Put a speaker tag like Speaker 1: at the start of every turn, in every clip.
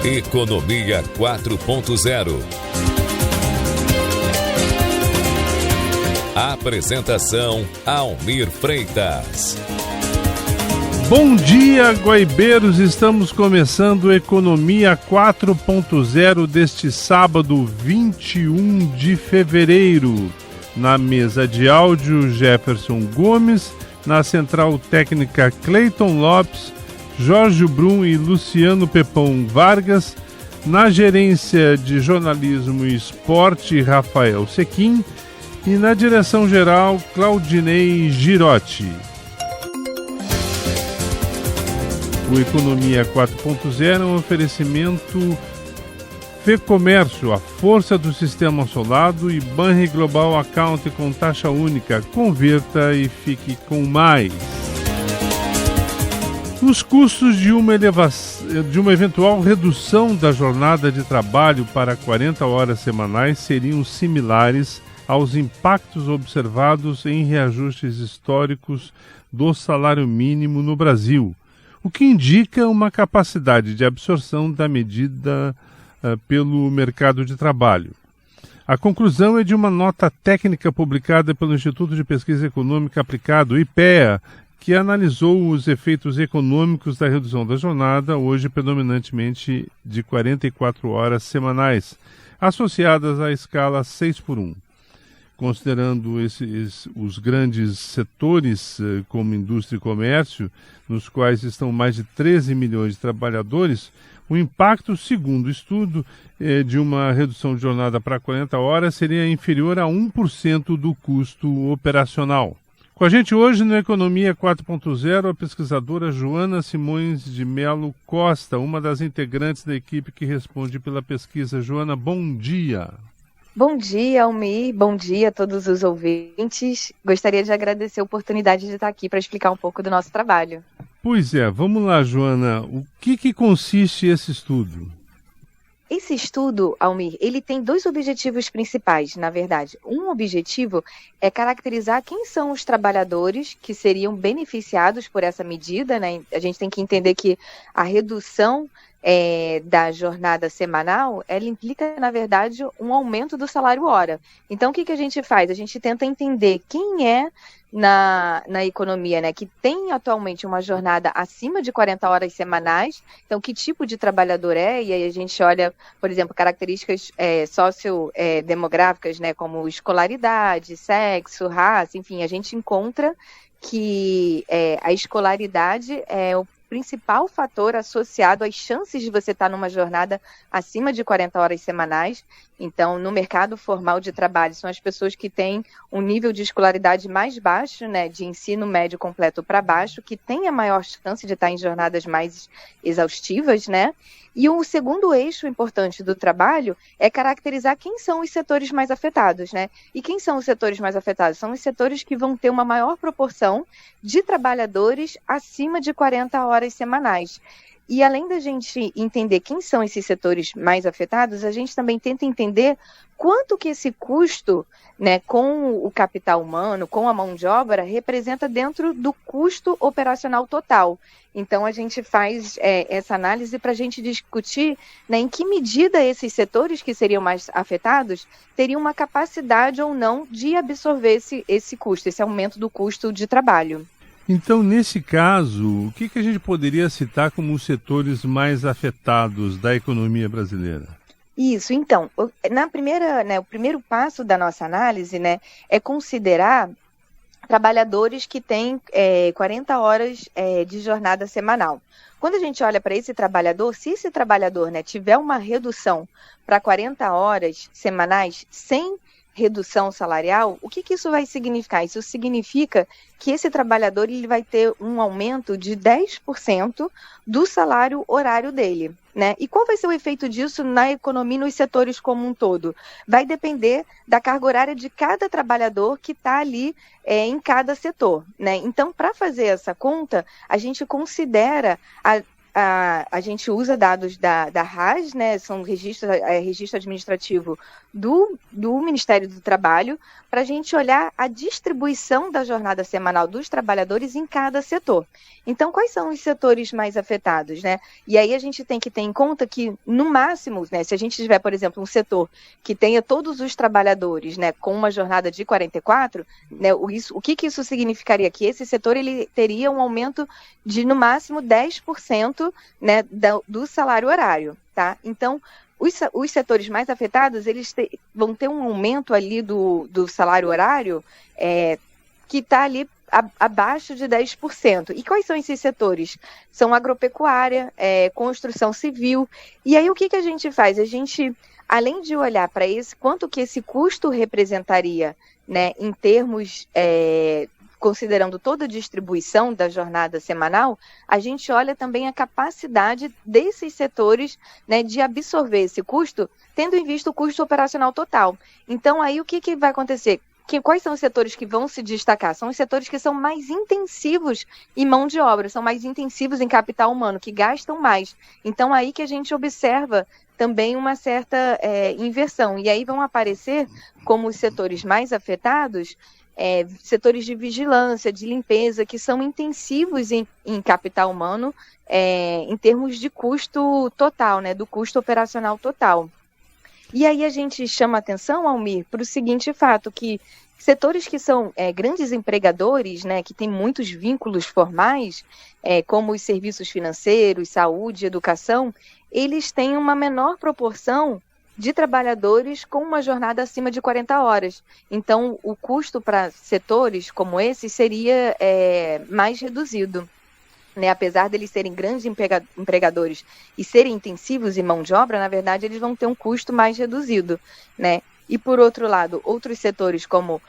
Speaker 1: Economia 4.0. Apresentação: Almir Freitas.
Speaker 2: Bom dia, guaibeiros! Estamos começando Economia 4.0 deste sábado, 21 de fevereiro. Na mesa de áudio, Jefferson Gomes. Na central técnica, Cleiton Lopes, Jorge Brum e Luciano Pepão Vargas. Na gerência de jornalismo e esporte, Rafael Sequim. E na direção geral, Claudinei Girotti. O Economia 4.0 é um oferecimento Fecomércio, a força do sistema solado, e Banri Global Account com taxa única. Converta e fique com mais. Os custos de uma eventual redução da jornada de trabalho para 40 horas semanais seriam similares aos impactos observados em reajustes históricos do salário mínimo no Brasil, o que indica uma capacidade de absorção da medida pelo mercado de trabalho. A conclusão é de uma nota técnica publicada pelo Instituto de Pesquisa Econômica Aplicada, IPEA, que analisou os efeitos econômicos da redução da jornada, hoje predominantemente de 44 horas semanais, associadas à escala 6x1. Considerando os grandes setores, como indústria e comércio, nos quais estão mais de 13 milhões de trabalhadores, o impacto, segundo o estudo, de uma redução de jornada para 40 horas seria inferior a 1% do custo operacional. Com a gente hoje no Economia 4.0, a pesquisadora Joana Simões de Melo Costa, uma das integrantes da equipe que responde pela pesquisa. Joana, bom dia.
Speaker 3: Bom dia, Almir. Bom dia a todos os ouvintes. Gostaria de agradecer a oportunidade de estar aqui para explicar um pouco do nosso trabalho.
Speaker 2: Pois é, vamos lá, Joana. O que consiste esse estudo?
Speaker 3: Esse estudo, Almir, ele tem dois objetivos principais, na verdade. Um objetivo é caracterizar quem são os trabalhadores que seriam beneficiados por essa medida, né? A gente tem que entender que a redução da jornada semanal, ela implica, na verdade, um aumento do salário hora. Então, o que a gente faz? A gente tenta entender quem é na economia, né, que tem atualmente uma jornada acima de 40 horas semanais. Então, que tipo de trabalhador é? E aí a gente olha, por exemplo, características sociodemográficas, né, como escolaridade, sexo, raça, enfim, a gente encontra que a escolaridade é o principal fator associado às chances de você estar numa jornada acima de 40 horas semanais. Então, no mercado formal de trabalho, são as pessoas que têm um nível de escolaridade mais baixo, né, de ensino médio completo para baixo, que têm a maior chance de estar em jornadas mais exaustivas, né? E o segundo eixo importante do trabalho é caracterizar quem são os setores mais afetados, né? E quem são os setores mais afetados? São os setores que vão ter uma maior proporção de trabalhadores acima de 40 horas semanais. E além da gente entender quem são esses setores mais afetados, a gente também tenta entender quanto que esse custo, né, com o capital humano, com a mão de obra, representa dentro do custo operacional total. Então, a gente faz essa análise para a gente discutir, né, em que medida esses setores que seriam mais afetados teriam uma capacidade ou não de absorver esse custo, esse aumento do custo de trabalho.
Speaker 2: Então, nesse caso, o que a gente poderia citar como os setores mais afetados da economia brasileira?
Speaker 3: Isso, então, o primeiro passo da nossa análise, né, é considerar trabalhadores que têm 40 horas de jornada semanal. Quando a gente olha para esse trabalhador, se esse trabalhador, né, tiver uma redução para 40 horas semanais sem redução salarial, o que isso vai significar? Isso significa que esse trabalhador ele vai ter um aumento de 10% do salário horário dele, né? E qual vai ser o efeito disso na economia e nos setores como um todo? Vai depender da carga horária de cada trabalhador que está ali em cada setor, né? Então, para fazer essa conta, a gente considera a gente usa dados da RAS, né, são registro administrativo do Ministério do Trabalho, para a gente olhar a distribuição da jornada semanal dos trabalhadores em cada setor. Então, quais são os setores mais afetados, né? E aí a gente tem que ter em conta que, no máximo, né, se a gente tiver, por exemplo, um setor que tenha todos os trabalhadores, né, com uma jornada de 44, né, o que isso significaria? Que esse setor ele teria um aumento de, no máximo, 10%, né, do salário horário, tá? Então, os setores mais afetados, eles vão ter um aumento ali do salário horário que está ali abaixo de 10%. E quais são esses setores? São agropecuária, construção civil. E aí o que a gente faz? A gente, além de olhar para quanto que esse custo representaria, né, em termos, considerando toda a distribuição da jornada semanal, a gente olha também a capacidade desses setores, né, de absorver esse custo, tendo em vista o custo operacional total. Então, aí o que vai acontecer? Quais são os setores que vão se destacar? São os setores que são mais intensivos em mão de obra, são mais intensivos em capital humano, que gastam mais. Então, aí que a gente observa também uma certa inversão. E aí vão aparecer como os setores mais afetados, setores de vigilância, de limpeza, que são intensivos em capital humano, em termos de custo total, né, do custo operacional total. E aí a gente chama atenção, Almir, para o seguinte fato, que setores que são grandes empregadores, né, que têm muitos vínculos formais, como os serviços financeiros, saúde, educação, eles têm uma menor proporção de trabalhadores com uma jornada acima de 40 horas. Então, o custo para setores como esse seria mais reduzido. Né? Apesar deles serem grandes empregadores e serem intensivos em mão de obra, na verdade, eles vão ter um custo mais reduzido, né? E, por outro lado, outros setores como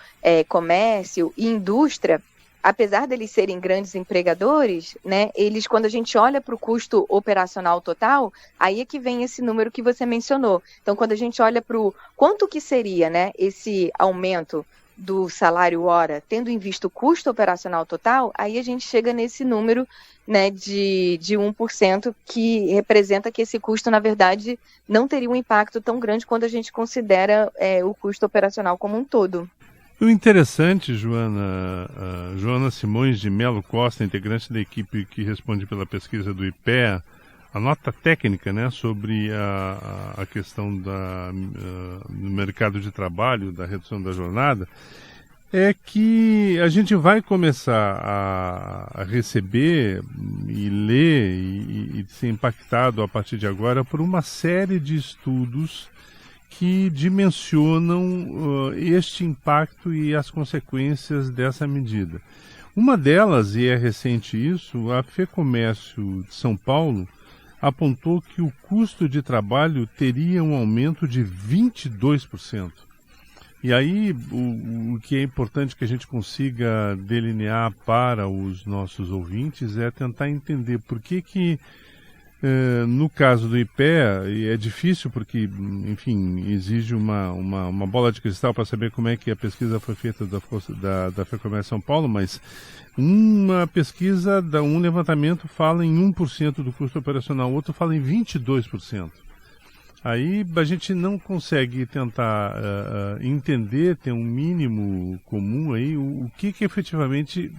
Speaker 3: comércio e indústria, apesar deles serem grandes empregadores, né, eles, quando a gente olha para o custo operacional total, aí é que vem esse número que você mencionou. Então, quando a gente olha para o quanto que seria, né, esse aumento do salário hora, tendo em vista o custo operacional total, aí a gente chega nesse número, né, de 1%, que representa que esse custo, na verdade, não teria um impacto tão grande quando a gente considera o custo operacional como um todo.
Speaker 2: O interessante, Joana Simões de Melo Costa, integrante da equipe que responde pela pesquisa do IPEA, a nota técnica, né, sobre a questão no mercado de trabalho, da redução da jornada, é que a gente vai começar a receber e ler e ser impactado a partir de agora por uma série de estudos que dimensionam este impacto e as consequências dessa medida. Uma delas, e é recente isso, a FEComércio de São Paulo apontou que o custo de trabalho teria um aumento de 22%. E aí, o que é importante que a gente consiga delinear para os nossos ouvintes é tentar entender por que no caso do IPEA, e é difícil porque, enfim, exige uma bola de cristal para saber como é que a pesquisa foi feita da FEComércio São Paulo, mas uma pesquisa, um levantamento fala em 1% do custo operacional, outro fala em 22%. Aí a gente não consegue tentar entender, ter um mínimo comum aí, o que efetivamente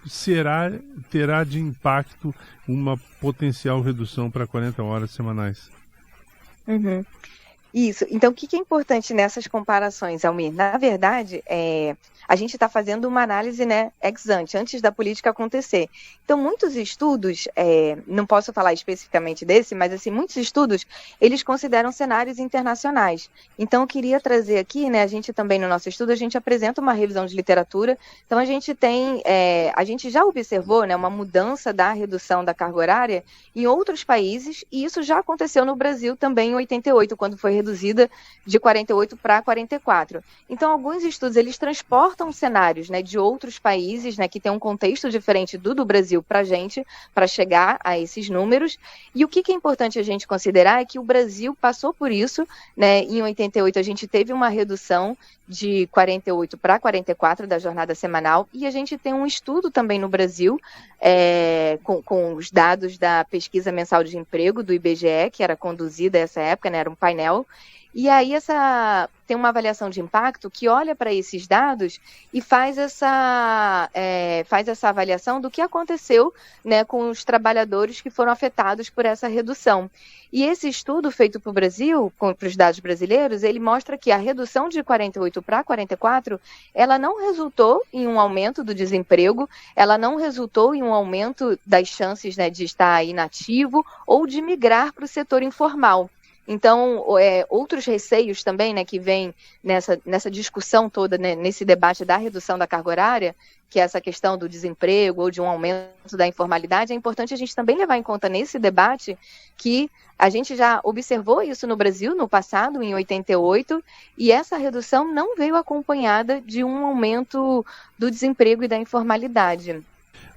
Speaker 2: terá de impacto uma potencial redução para 40 horas semanais.
Speaker 3: Uhum. Isso. Então, o que é importante nessas comparações, Almir? Na verdade, a gente está fazendo uma análise, né, ex ante, antes da política acontecer. Então, muitos estudos, não posso falar especificamente desse, mas assim, muitos estudos, eles consideram cenários internacionais. Então, eu queria trazer aqui, né, a gente também no nosso estudo, a gente apresenta uma revisão de literatura. Então, a gente já observou, né, uma mudança da redução da carga horária em outros países, e isso já aconteceu no Brasil também em 88, quando foi reduzida de 48 para 44. Então, alguns estudos, eles transportam cenários, né, de outros países, né, que tem um contexto diferente do Brasil para a gente, para chegar a esses números. E o que é importante a gente considerar é que o Brasil passou por isso, né, em 88 a gente teve uma redução de 48 para 44 da jornada semanal, e a gente tem um estudo também no Brasil, com os dados da pesquisa mensal de emprego do IBGE, que era conduzida nessa época, né, era um painel. E aí tem uma avaliação de impacto que olha para esses dados e faz essa avaliação do que aconteceu, né, com os trabalhadores que foram afetados por essa redução. E esse estudo feito para o Brasil, para os dados brasileiros, ele mostra que a redução de 48 para 44, ela não resultou em um aumento do desemprego, ela não resultou em um aumento das chances, né, de estar inativo ou de migrar para o setor informal. Então, outros receios também, né, que vêm nessa discussão toda, né, nesse debate da redução da carga horária, que é essa questão do desemprego ou de um aumento da informalidade, é importante a gente também levar em conta nesse debate que a gente já observou isso no Brasil no passado, em 88, e essa redução não veio acompanhada de um aumento do desemprego e da informalidade.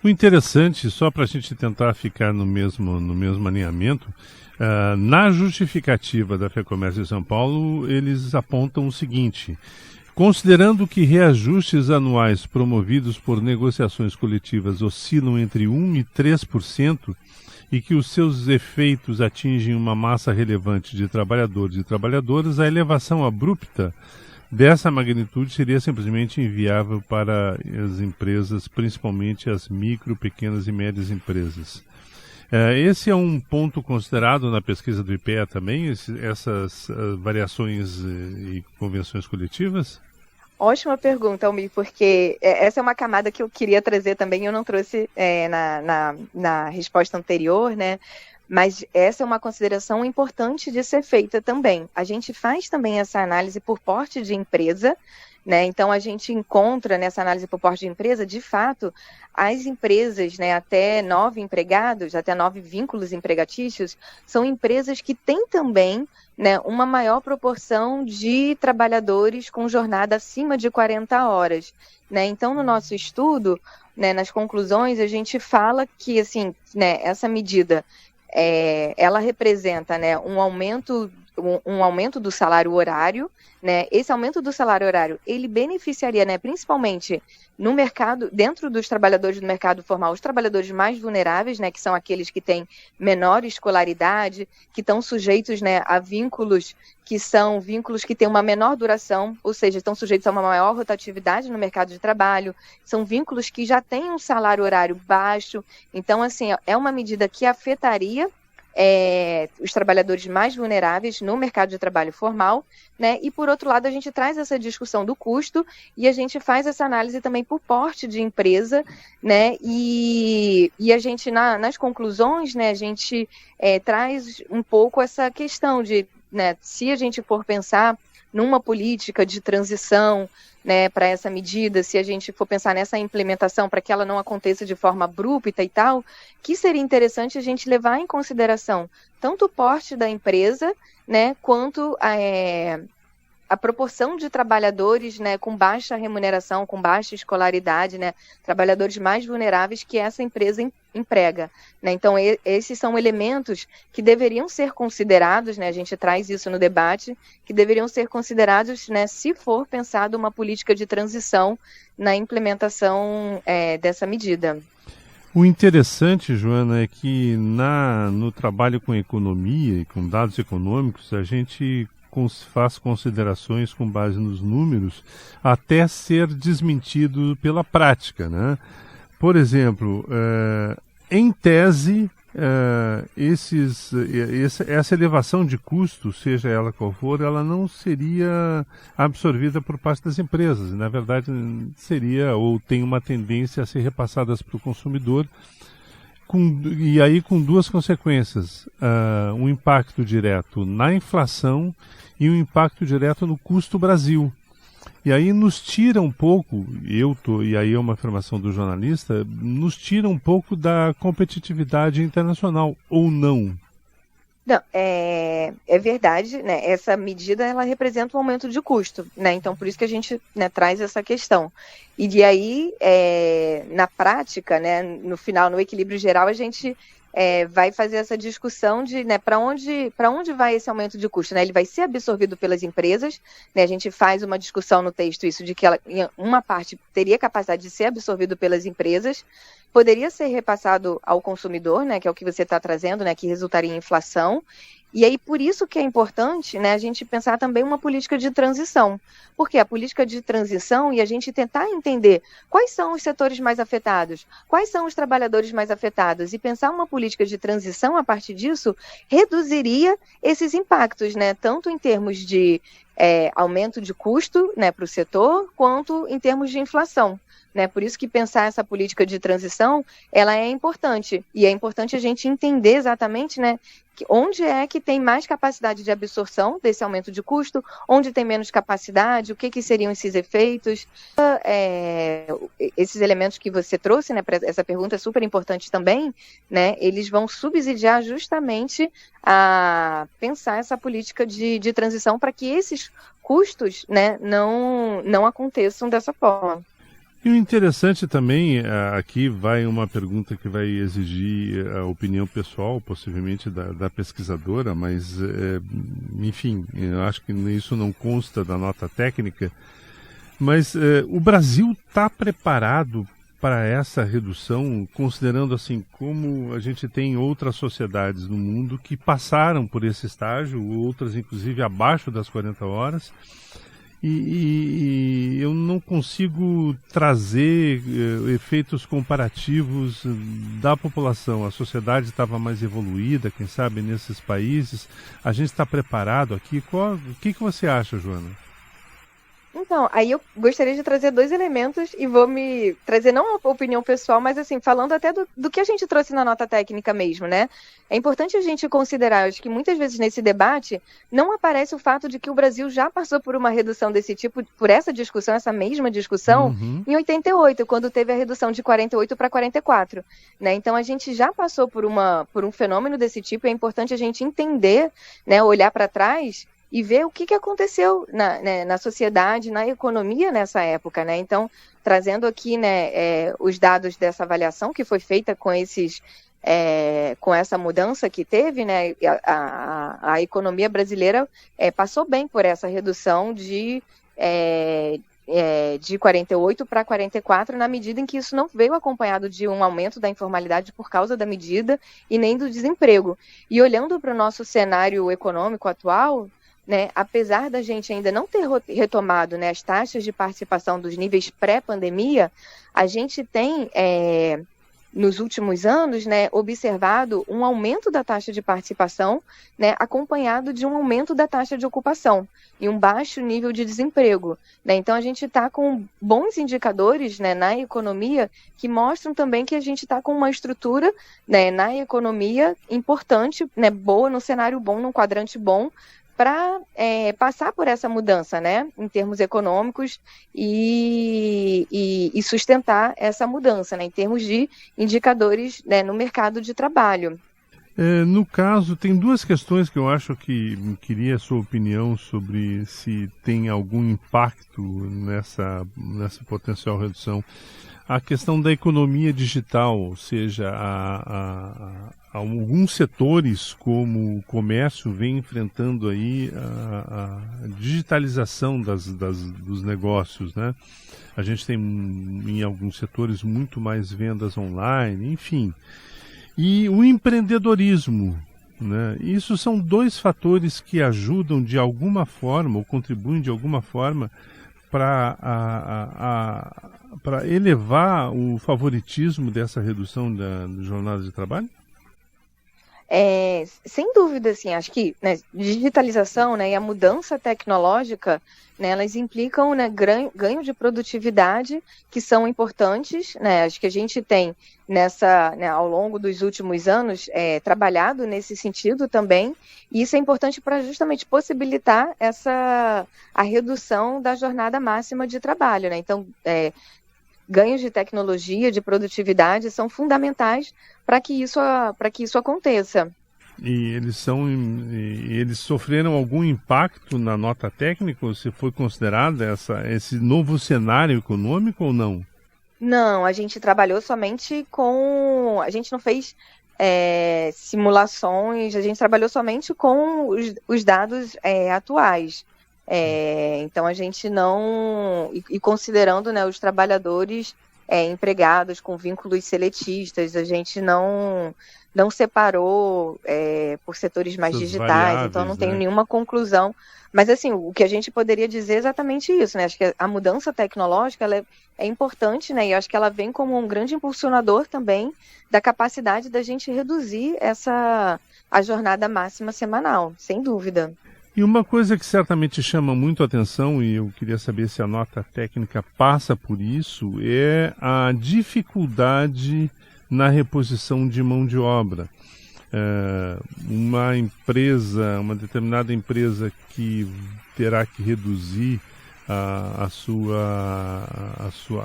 Speaker 2: O interessante, só para a gente tentar ficar no mesmo alinhamento, na justificativa da FEComércio de São Paulo, eles apontam o seguinte: considerando que reajustes anuais promovidos por negociações coletivas oscilam entre 1% e 3% e que os seus efeitos atingem uma massa relevante de trabalhadores e trabalhadoras, a elevação abrupta dessa magnitude seria simplesmente inviável para as empresas, principalmente as micro, pequenas e médias empresas. Esse é um ponto considerado na pesquisa do IPEA também, essas variações e convenções coletivas?
Speaker 3: Ótima pergunta, Almir, porque essa é uma camada que eu queria trazer também, eu não trouxe na resposta anterior, né? Mas essa é uma consideração importante de ser feita também. A gente faz também essa análise por porte de empresa, né? Então, a gente encontra nessa análise por porte de empresa, de fato, as empresas, né, até 9 empregados, até 9 vínculos empregatícios, são empresas que têm também, né, uma maior proporção de trabalhadores com jornada acima de 40 horas. Né? Então, no nosso estudo, né, nas conclusões, a gente fala que assim, né, essa medida ela representa, né, um aumento do salário horário, né? Esse aumento do salário horário, ele beneficiaria, né, principalmente no mercado, dentro dos trabalhadores do mercado formal, os trabalhadores mais vulneráveis, né, que são aqueles que têm menor escolaridade, que estão sujeitos, né, a vínculos que são vínculos que têm uma menor duração, ou seja, estão sujeitos a uma maior rotatividade no mercado de trabalho, são vínculos que já têm um salário horário baixo. Então, assim, é uma medida que afetaria os trabalhadores mais vulneráveis no mercado de trabalho formal, né? E por outro lado a gente traz essa discussão do custo e a gente faz essa análise também por porte de empresa, né? E a gente nas conclusões, né, a gente traz um pouco essa questão de, né, se a gente for pensar numa política de transição, né, para essa medida, se a gente for pensar nessa implementação para que ela não aconteça de forma abrupta e tal, que seria interessante a gente levar em consideração tanto o porte da empresa, né, quanto a proporção de trabalhadores, né, com baixa remuneração, com baixa escolaridade, né, trabalhadores mais vulneráveis que essa empresa emprega. Né? Então, esses são elementos que deveriam ser considerados, né, a gente traz isso no debate, que deveriam ser considerados, né, se for pensado uma política de transição na implementação dessa medida.
Speaker 2: O interessante, Joana, é que no trabalho com economia e com dados econômicos, a gente faz considerações com base nos números até ser desmentido pela prática, né? Por exemplo, em tese, essa elevação de custos, seja ela qual for, ela não seria absorvida por parte das empresas. Na verdade, seria ou tem uma tendência a ser repassadas para o consumidor, e aí com duas consequências: um impacto direto na inflação e um impacto direto no custo Brasil. E aí nos tira um pouco, e aí é uma afirmação do jornalista, nos tira um pouco da competitividade internacional, ou não?
Speaker 3: Não, é verdade, né? Essa medida ela representa um aumento de custo, né? Então por isso que a gente, né, traz essa questão. E de aí, na prática, né, no final, no equilíbrio geral, a gente vai fazer essa discussão de, né, para onde vai esse aumento de custo, né? Ele vai ser absorvido pelas empresas, né? A gente faz uma discussão no texto isso de que uma parte teria capacidade de ser absorvido pelas empresas, poderia ser repassado ao consumidor, né, que é o que você está trazendo, né, que resultaria em inflação. E aí, por isso que é importante, né, a gente pensar também uma política de transição. Porque a política de transição e a gente tentar entender quais são os setores mais afetados, quais são os trabalhadores mais afetados, e pensar uma política de transição a partir disso reduziria esses impactos, né, tanto em termos de aumento de custo, né, para o setor, quanto em termos de inflação. Né? Por isso que pensar essa política de transição, ela é importante. E é importante a gente entender exatamente, né, onde é que tem mais capacidade de absorção desse aumento de custo, onde tem menos capacidade, o que seriam esses efeitos. Esses elementos que você trouxe, né, essa pergunta é super importante também, né, eles vão subsidiar justamente a pensar essa política de transição para que esses custos, né, não aconteçam dessa forma.
Speaker 2: E o interessante também, aqui vai uma pergunta que vai exigir a opinião pessoal, possivelmente da pesquisadora, mas, enfim, eu acho que isso não consta da nota técnica, mas o Brasil está preparado para essa redução, considerando assim como a gente tem outras sociedades no mundo que passaram por esse estágio, outras inclusive abaixo das 40 horas, e eu não consigo trazer efeitos comparativos da população. A sociedade estava mais evoluída, quem sabe, nesses países. A gente está preparado aqui. O que você acha, Joana?
Speaker 3: Então, aí eu gostaria de trazer 2 elementos e vou me trazer não uma opinião pessoal, mas assim, falando até do que a gente trouxe na nota técnica mesmo, né? É importante a gente considerar, acho que muitas vezes nesse debate não aparece o fato de que o Brasil já passou por uma redução desse tipo, por essa discussão, essa mesma discussão, em 88, quando teve a redução de 48 para 44, né? Então a gente já passou por um fenômeno desse tipo, e é importante a gente entender, né, olhar para trás e ver o que aconteceu na sociedade, na economia nessa época, né? Então, trazendo aqui, né, os dados dessa avaliação que foi feita com com essa mudança que teve, né? A economia brasileira passou bem por essa redução de 48 para 44, na medida em que isso não veio acompanhado de um aumento da informalidade por causa da medida e nem do desemprego. E olhando para o nosso cenário econômico atual, né, apesar da gente ainda não ter retomado, né, as taxas de participação dos níveis pré-pandemia, a gente tem, nos últimos anos, né, observado um aumento da taxa de participação, né, acompanhado de um aumento da taxa de ocupação e um baixo nível de desemprego. Né? Então, a gente está com bons indicadores, né, na economia que mostram também que a gente está com uma estrutura, né, na economia importante, né, boa, num cenário bom, num quadrante bom, para passar por essa mudança, né, em termos econômicos e sustentar essa mudança, né, em termos de indicadores, né, no mercado de trabalho.
Speaker 2: No caso, tem 2 questões que eu acho que queria a sua opinião sobre se tem algum impacto nessa potencial redução. A questão da economia digital, ou seja, alguns setores como o comércio vem enfrentando aí a digitalização dos negócios, né? A gente tem em alguns setores muito mais vendas online, enfim. E o empreendedorismo, né? Isso são 2 fatores que ajudam de alguma forma, ou contribuem de alguma forma, para elevar o favoritismo dessa redução da jornada de trabalho?
Speaker 3: Sem dúvida, assim, acho que, né, digitalização, né, e a mudança tecnológica, né, elas implicam, né, ganho de produtividade que são importantes, né, acho que a gente tem né, ao longo dos últimos anos trabalhado nesse sentido também, e isso é importante para justamente possibilitar a redução da jornada máxima de trabalho, né, então ganhos de tecnologia, de produtividade são fundamentais para que isso aconteça.
Speaker 2: E eles sofreram algum impacto na nota técnica? Ou se foi considerado esse novo cenário econômico ou não?
Speaker 3: Não, a gente trabalhou somente a gente não fez simulações, a gente trabalhou somente com os dados atuais. Então a gente não, e considerando, né, os trabalhadores empregados com vínculos seletistas, a gente não separou por setores mais digitais, então não tenho nenhuma conclusão. Mas assim, o que a gente poderia dizer é exatamente isso, né? Acho que a mudança tecnológica ela é importante, né? E acho que ela vem como um grande impulsionador também da capacidade da gente reduzir a jornada máxima semanal, sem dúvida.
Speaker 2: E uma coisa que certamente chama muito a atenção, e eu queria saber se a nota técnica passa por isso, é a dificuldade na reposição de mão de obra. Uma determinada empresa que terá que reduzir a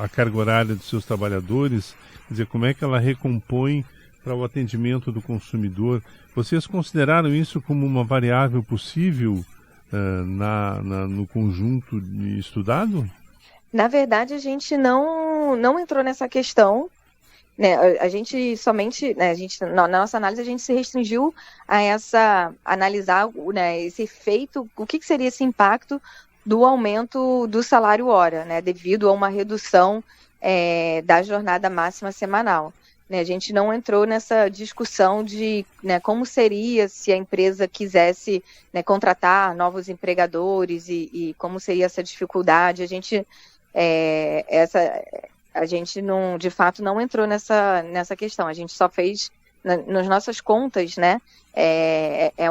Speaker 2: carga horária dos seus trabalhadores, quer dizer, como é que ela recompõe para o atendimento do consumidor? Vocês consideraram isso como uma variável possível no conjunto estudado?
Speaker 3: Na verdade, a gente não entrou nessa questão. Né, a gente somente, né, na nossa análise, a gente se restringiu a analisar, né, esse efeito, o que seria esse impacto do aumento do salário hora, né, devido a uma redução da jornada máxima semanal. Né, a gente não entrou nessa discussão de, né, como seria se a empresa quisesse, né, contratar novos empregadores e como seria essa dificuldade. A gente não, de fato, não entrou nessa questão. A gente só fez, nas nossas contas, né,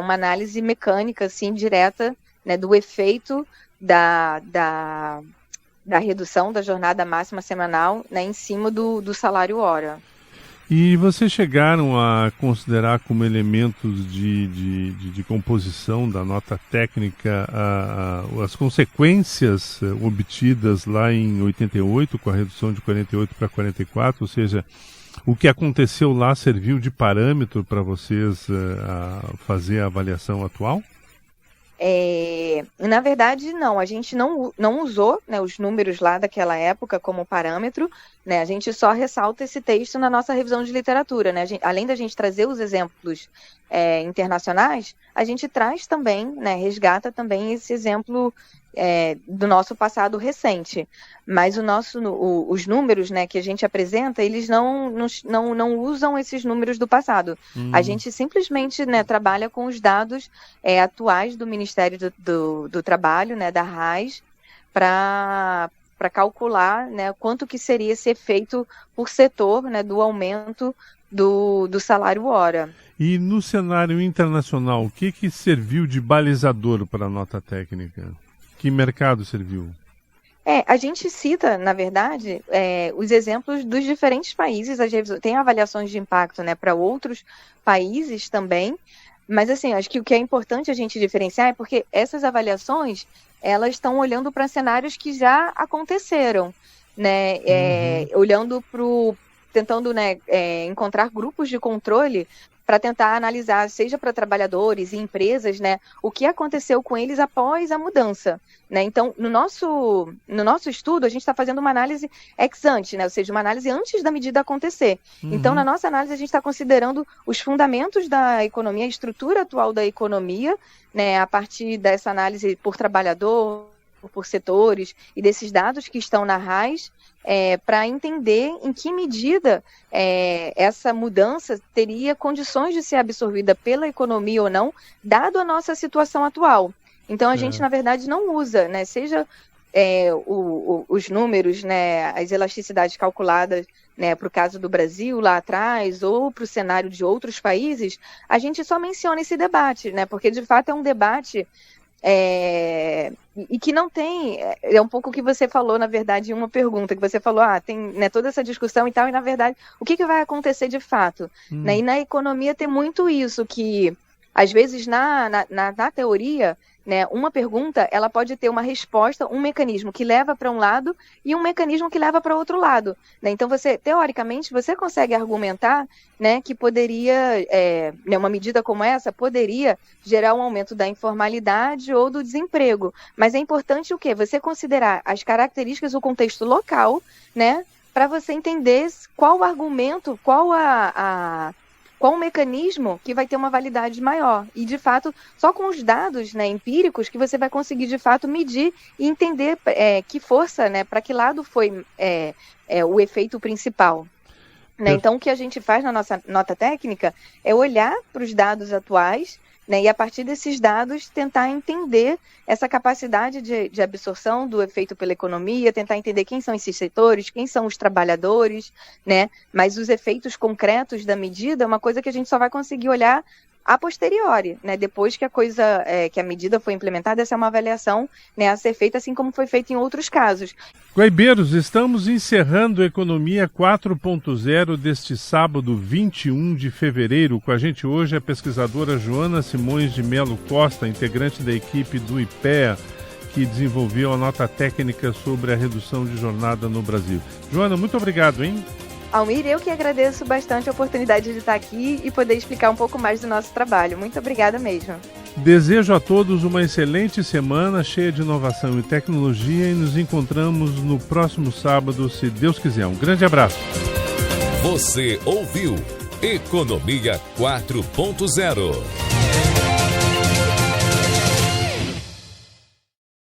Speaker 3: uma análise mecânica, assim, direta, né, do efeito da redução da jornada máxima semanal, né, em cima do salário hora.
Speaker 2: E vocês chegaram a considerar como elementos de composição da nota técnica as consequências obtidas lá em 88, com a redução de 48 para 44, ou seja, o que aconteceu lá serviu de parâmetro para vocês fazer a avaliação atual?
Speaker 3: Na verdade, não. A gente não usou, né, os números lá daquela época como parâmetro, né? A gente só ressalta esse texto na nossa revisão de literatura, né? Além da gente trazer os exemplos internacionais, a gente traz também, né, resgata também esse exemplo do nosso passado recente. Mas os números, né, que a gente apresenta, eles não usam esses números do passado. A gente simplesmente, né, trabalha com os dados atuais do Ministério do Trabalho, né, da RAS, para calcular, né, quanto que seria esse efeito por setor, né, do aumento do salário hora.
Speaker 2: E no cenário internacional, o que serviu de balizador para a nota técnica? Que mercado serviu?
Speaker 3: A gente cita, na verdade, os exemplos dos diferentes países. Tem avaliações de impacto, né, para outros países também, mas assim, acho que o que é importante a gente diferenciar é porque essas avaliações, elas estão olhando para cenários que já aconteceram, né, tentando, né, encontrar grupos de controle para tentar analisar, seja para trabalhadores e empresas, né, o que aconteceu com eles após a mudança, né? Então, no nosso estudo, a gente está fazendo uma análise ex ante, né, ou seja, uma análise antes da medida acontecer. Então, na nossa análise, a gente está considerando os fundamentos da economia, a estrutura atual da economia, né, a partir dessa análise por trabalhador, por setores e desses dados que estão na RAS, para entender em que medida essa mudança teria condições de ser absorvida pela economia ou não, dado a nossa situação atual. Então, a gente, na verdade, não usa, né, seja os números, né, as elasticidades calculadas, né, para o caso do Brasil lá atrás, ou para o cenário de outros países, a gente só menciona esse debate, né, porque, de fato, é um debate e que não tem, um pouco o que você falou, na verdade, em uma pergunta, que você falou, tem, né, toda essa discussão e tal, e na verdade, o que vai acontecer de fato? Né? E na economia tem muito isso, que às vezes na teoria, né, uma pergunta, ela pode ter uma resposta, um mecanismo que leva para um lado e um mecanismo que leva para outro lado. Né? Então, teoricamente, você consegue argumentar, né, que poderia, né, uma medida como essa poderia gerar um aumento da informalidade ou do desemprego. Mas é importante o quê? Você considerar as características do contexto local, né, para você entender qual o argumento, qual qual o mecanismo que vai ter uma validade maior. E, de fato, só com os dados, né, empíricos que você vai conseguir, de fato, medir e entender que força, né, para que lado foi o efeito principal. Né? Então, o que a gente faz na nossa nota técnica é olhar para os dados atuais, né, e, a partir desses dados, tentar entender essa capacidade de absorção do efeito pela economia, tentar entender quem são esses setores, quem são os trabalhadores, né? Mas os efeitos concretos da medida é uma coisa que a gente só vai conseguir olhar a posteriori, né? Depois que a medida foi implementada, essa é uma avaliação, né, a ser feita, assim como foi feita em outros casos.
Speaker 2: Guaibeiros, estamos encerrando Economia 4.0 deste sábado, 21 de fevereiro. Com a gente hoje é a pesquisadora Joana Simões de Melo Costa, integrante da equipe do IPEA, que desenvolveu a nota técnica sobre a redução de jornada no Brasil. Joana, muito obrigado, hein?
Speaker 3: Almir, eu que agradeço bastante a oportunidade de estar aqui e poder explicar um pouco mais do nosso trabalho. Muito obrigada mesmo.
Speaker 2: Desejo a todos uma excelente semana, cheia de inovação e tecnologia, e nos encontramos no próximo sábado, se Deus quiser. Um grande abraço.
Speaker 1: Você ouviu Economia 4.0.